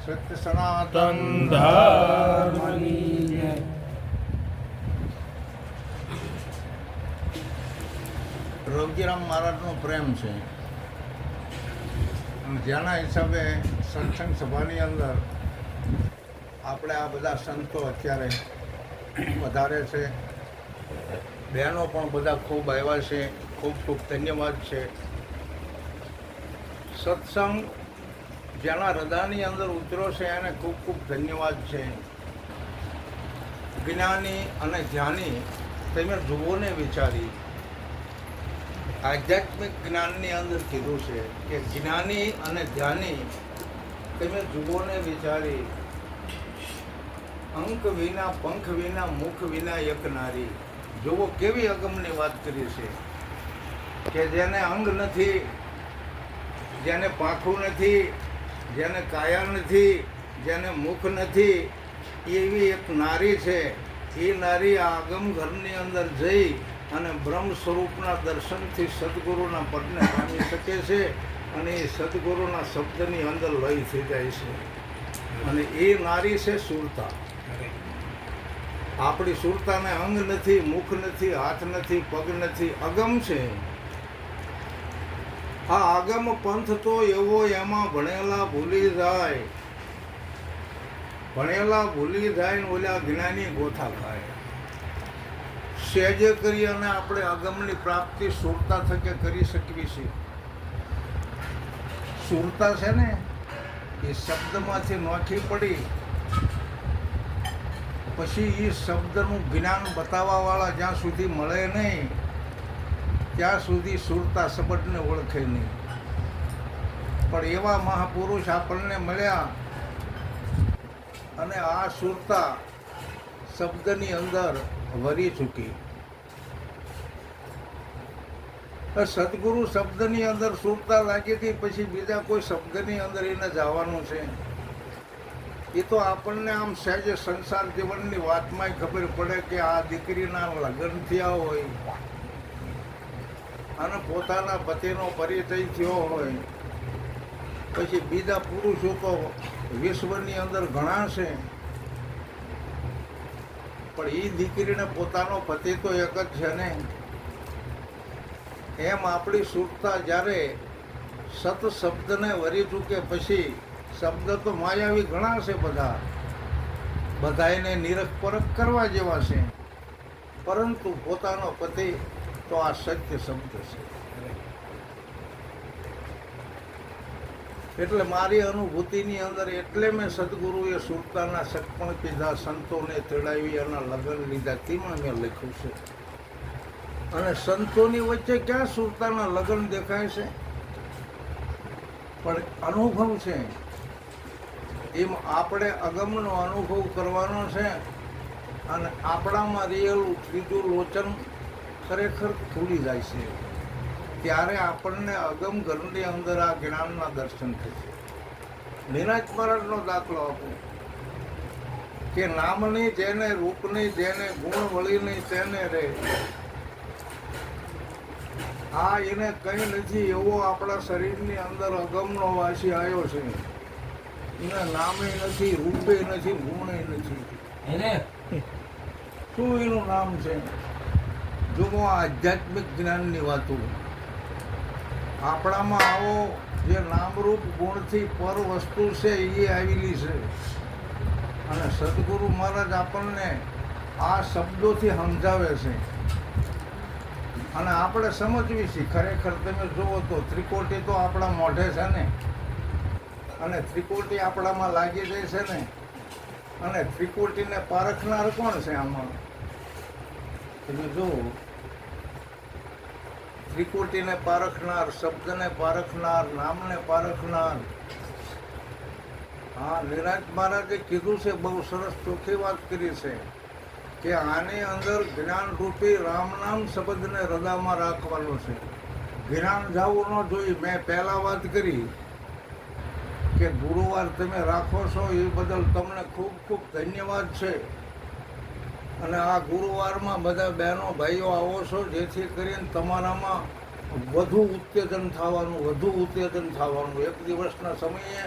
સત્ય સનાતન ધર્મની જય. રવજીરામ મહારાજનો પ્રેમ છે અને જેના હિસાબે સત્સંગ સભાની અંદર આપણે આ બધા સંતો અત્યારે વધારે છે, બહેનો પણ બધા ખૂબ આવ્યા છે. ખૂબ ખૂબ ધન્યવાદ છે. સત્સંગ જેના હૃદયની અંદર ઉતર્યો છે એને ખૂબ ખૂબ ધન્યવાદ છે. જ્ઞાની અને ધ્યાની તમે જુઓ ને વિચારી, આધ્યાત્મિક જ્ઞાનની અંદર કીધું છે કે જ્ઞાની અને ધ્યાની તમે જુઓ ને વિચારી, અંક વિના પંખ વિના મુખ વિના એક નારી. જુઓ કેવી અગમની વાત કરી છે કે જેને અંગ નથી, જેને પાંખું નથી, જેને કાયા નથી, જેને મુખ નથી, એવી એક નારી છે. એ નારી આ આગમ ઘરની અંદર જઈ અને બ્રહ્મ સ્વરૂપના દર્શનથી સદગુરુના પદને પામી શકે છે અને એ સદગુરુના શબ્દની અંદર લય થઈ જાય છે. અને એ નારી છે સુરતા. આપણી સુરતાને અંગ નથી, મુખ નથી, હાથ નથી, પગ નથી, અગમ છે. આ આગમ પંથ તો એવો એમાં ભણેલા ભૂલી જાય, ભણેલા ભૂલી જાય ને ઓલા જ્ઞાની ગોથા ખાય. સહેજે કરી અને આપણે અગમની પ્રાપ્તિ સુરતા થકે કરી શકવી છે. સુરતા છે ને એ શબ્દમાંથી નોખી પડી પછી એ શબ્દનું જ્ઞાન બતાવવાવાળા જ્યાં સુધી મળે નહીં ત્યાં સુધી સુરતા શબ્દને ઓળખે નહીં. પણ એવા મહાપુરુષ આપણને મળ્યા અને આ સુરતા શબ્દની અંદર વરી ચૂકી. સદગુરુ શબ્દની અંદર સુરતા લાગી હતી, પછી બીજા કોઈ શબ્દની અંદર એને જવાનું છે. એ તો આપણને આમ સહેજ સંસાર જીવનની વાતમાં ખબર પડે કે આ દીકરીના લગ્ન થયા હોય અને પોતાના પતિનો પરિચય થયો હોય, પછી બીજા પુરુષો તો વિશ્વની અંદર ઘણા છે, પણ એ દીકરીને પોતાનો પતિ તો એક જ છે ને. એમ આપણી સુરતા જ્યારે સત શબ્દને વરી ચૂકે પછી શબ્દ તો માયાવી ઘણા છે, બધાને નિરખ પરખ કરવા જેવા છે, પરંતુ પોતાનો પતિ તો આ સત્ય શબ્દ છે. એટલે મારી અનુભૂતિની અંદર એટલે મેં સદગુરુએ સુરતાના સટપણ કીધા, સંતોને તેડાવી અને લગ્ન લીધા, તેમાં મેં લખ્યું છે. અને સંતોની વચ્ચે ક્યાં સુરતાના લગ્ન દેખાય છે, પણ અનુભવ છે. એમ આપણે અગમનો અનુભવ કરવાનો છે અને આપણામાં રહેલું ત્રીજું લોચન ખરેખર ખુલી જાય છે. ત્યારે આપણને અગમ ઘરની અંદર આ જ્ઞાનના દર્શન થશે. નિરાજ મહારાજનો દાખલો આપો કે નામની જેને, રૂપની જેને, ગુણ વળીની તેને રે. આ એને કંઈ નથી એવો આપણા શરીરની અંદર અગમનો વાસી આવ્યો છે. એના નામે નથી, રૂપે નથી, ગુણે નથી. શું એનું નામ છે? જો આધ્યાત્મિક જ્ઞાનની વાતો આપણામાં આવો જે નામરૂપ ગુણથી પર વસ્તુ છે એ આવેલી છે. અને સદગુરુ મહારાજ આપણને આ શબ્દોથી સમજાવે છે અને આપણે સમજવી છે. ખરેખર તમે જુઓ તો ત્રિકોટી તો આપણા મોઢે છે ને, અને ત્રિકોટી આપણામાં લાગી જાય છે ને, અને ત્રિકોટીને પારખનાર કોણ છે આમાં? તમે જુઓ, ત્રિકોટીને પારખનાર, શબ્દને પારખનાર, નામને પારખનાર. હા, નિરાજ મહારાજે કીધું છે, બહુ સરસ ચોખ્ખી વાત કરી છે કે આની અંદર જ્ઞાન રૂપી રામ નામ શબ્દને હૃદયમાં રાખવાનું છે. જ્ઞાન જવું ન જોઈએ. મેં પહેલા વાત કરી કે ગુરુવાર તમે રાખો છો એ બદલ તમને ખૂબ ખૂબ ધન્યવાદ છે. અને આ ગુરુવારમાં બધા બહેનો ભાઈઓ આવો છો જેથી કરીને તમારામાં વધુ ઉત્તેજન થવાનું. એક દિવસના સમયે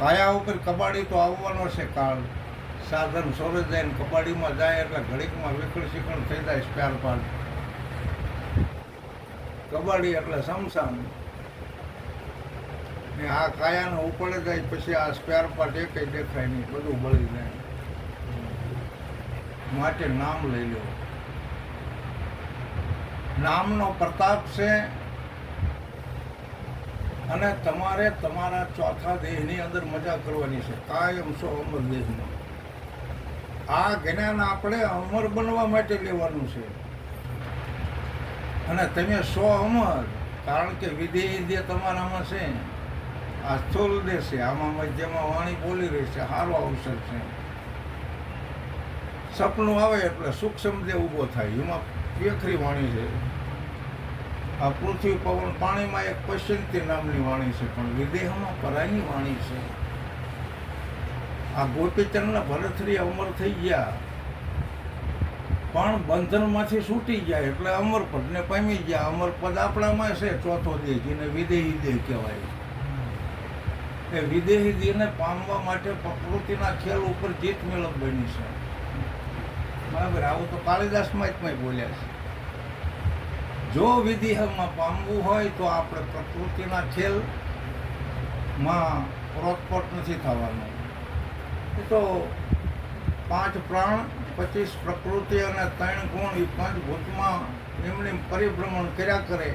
કાયા ઉપર કબાડી તો આવવાનો છે કાળ. સાધન સોરે જાય ને કબાડીમાં જાય એટલે ઘડીકમાં વિકળ શીખણ થઈ જાય સ્પેર પાર્ટ. કબાડી એટલે સમસાન. ને આ કાયાનો ઉપડે જાય પછી આ સ્પેર પાર્ટ એકેય દેખાય નહીં, બધું બળી જાય. માટે નામ લઈ લો. નામનો પ્રતાપ છે અને તમારે તમારા ચોથા દેહની અંદર મજા કરવાની છે. કાયમ સો અમર દેહમાં. આ જ્ઞાન આપણે અમર બનવા માટે લેવાનું છે. અને તમે સો અમર, કારણ કે વિધેય દેહ તમારામાં છે. આ સ્થૂલ દેહ છે, આમાં મધ્યમાં વાણી બોલી રહી છે, સારો અવસર છે. સપનું આવે એટલે સૂક્ષ્મ દેહ ઊભો થાય, એમાં પેખરી વાણી છે. આ પૃથ્વી પવન પાણીમાં એક પશ્ચિંતી નામની વાણી છે, પણ વિદેહમાં પરાયની વાણી છે. આ ગોપીચંદના ભરતરી અમર થઈ ગયા, પણ બંધનમાંથી છૂટી ગયા એટલે અમર પદને પામી ગયા. અમર પદ આપણામાં છે, ચોથો દેહ, જેને વિદેહી દેહ કહેવાય. એ વિદેહી દેહને પામવા માટે પ્રકૃતિના ખેલ ઉપર જીત મેળવવાની છે. બરાબર, આવું તો કાલિદાસ મહાત્માએ બોલ્યા છે. જો વિદેહમાં પામવું હોય તો આપણે પ્રકૃતિના ખેલમાં પ્રોતપોટ નથી થવાનું. એ તો 5 પ્રાણ, 25 પ્રકૃતિ અને 3 ગુણ, એ પંચભૂતમાં એમણે પરિભ્રમણ કર્યા કરે.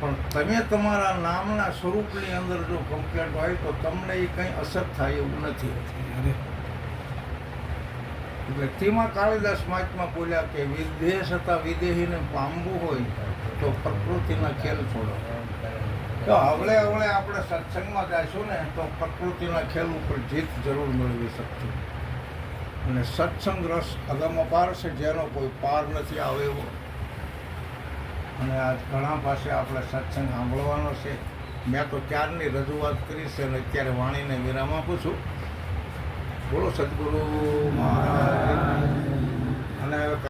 પણ તમે તમારા નામના સ્વરૂપની અંદર જો કમ્પ્લેટ હોય તો તમને એ કંઈ અસર થાય એવું નથી. એટલે તેમાં કાલિદાસ મહાત્મા બોલ્યા કે વિદેહ છતાં વિદેહીને પામવું હોય તો પ્રકૃતિના ખેલ છોડો. તો હવળે આપણે સત્સંગમાં જઈશું ને તો પ્રકૃતિના ખેલ ઉપર જીત જરૂર મેળવી શકશું. અને સત્સંગ રસ અગમપાર છે, જેનો કોઈ પાર નથી આવે એવો. અને આજ ઘણા પાસે આપણે સત્સંગ સાંભળવાનો છે. મેં તો ક્યારની રજૂઆત કરી છે અને અત્યારે વાણીને વિરામ આપું છું. બોલો સદગુરુ મહારાજ. અને